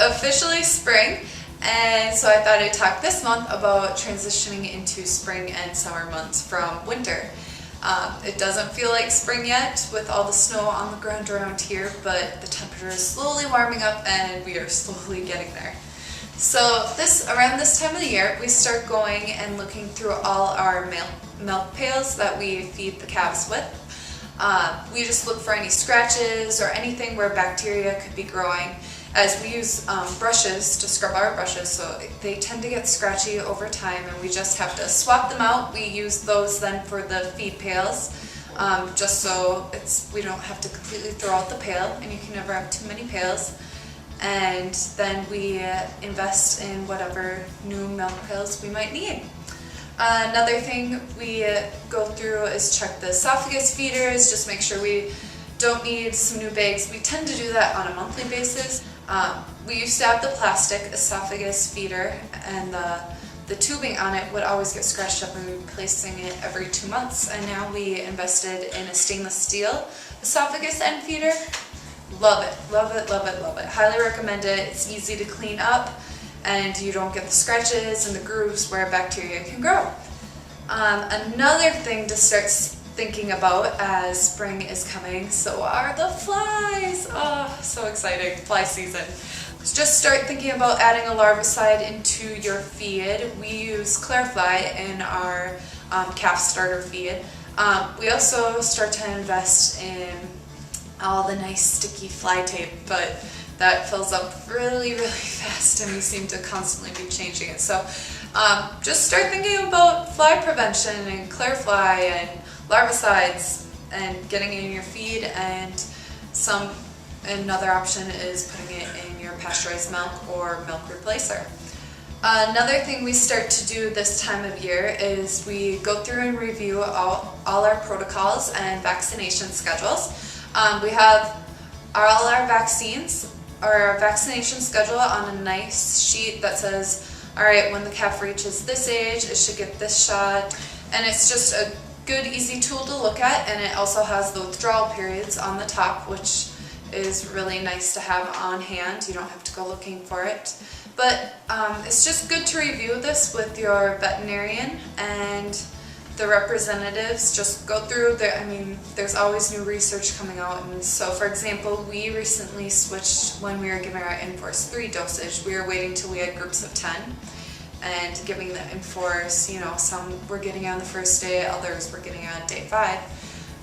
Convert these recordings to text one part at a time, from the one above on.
officially spring, and so I thought I'd talk this month about transitioning into spring and summer months from winter. It doesn't feel like spring yet with all the snow on the ground around here, but the temperature is slowly warming up and we are slowly getting there. So around this time of the year, we start going and looking through all our milk pails that we feed the calves with. We just look for any scratches or anything where bacteria could be growing, as we use brushes to scrub our brushes, so they tend to get scratchy over time and we just have to swap them out. We use those then for the feed pails, just so we don't have to completely throw out the pail, and you can never have too many pails. And then we invest in whatever new milk pails we might need. Another thing we go through is check the esophagus feeders, just make sure we don't need some new bags. We tend to do that on a monthly basis. We used to have the plastic esophagus feeder, and the tubing on it would always get scratched up, and we were replacing it every 2 months. And now we invested in a stainless steel esophagus end feeder. Love it, love it, love it, love it. Highly recommend it. It's easy to clean up and you don't get the scratches and the grooves where bacteria can grow. Another thing to start thinking about as spring is coming, so are the flies. Oh, so exciting, fly season. Just start thinking about adding a larvicide into your feed. We use Fly in our calf starter feed. We also start to invest in all the nice sticky fly tape, but that fills up really, really fast and we seem to constantly be changing it. So just start thinking about fly prevention and Fly and larvicides and getting it in your feed, and another option is putting it in your pasteurized milk or milk replacer. Another thing we start to do this time of year is we go through and review all our protocols and vaccination schedules. We have all our vaccines, or our vaccination schedule, on a nice sheet that says, alright, when the calf reaches this age, it should get this shot. And it's just a good, easy tool to look at, and it also has the withdrawal periods on the top, which is really nice to have on hand. You don't have to go looking for it. But it's just good to review this with your veterinarian and the representatives. Just go through there's always new research coming out, and so for example, we recently switched when we were giving our Enforce 3 dosage. We were waiting till we had groups of 10 and giving the Enforce, some were getting on the first day, others were getting on day 5.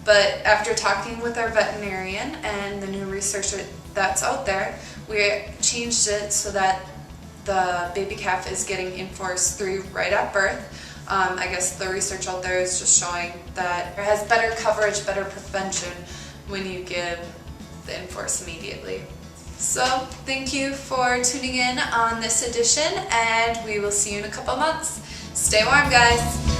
But after talking with our veterinarian and the new research that's out there, we changed it so that the baby calf is getting Enforce 3 right at birth. I guess the research out there is just showing that it has better coverage, better prevention when you give the Enforce immediately. So thank you for tuning in on this edition, and we will see you in a couple months. Stay warm, guys.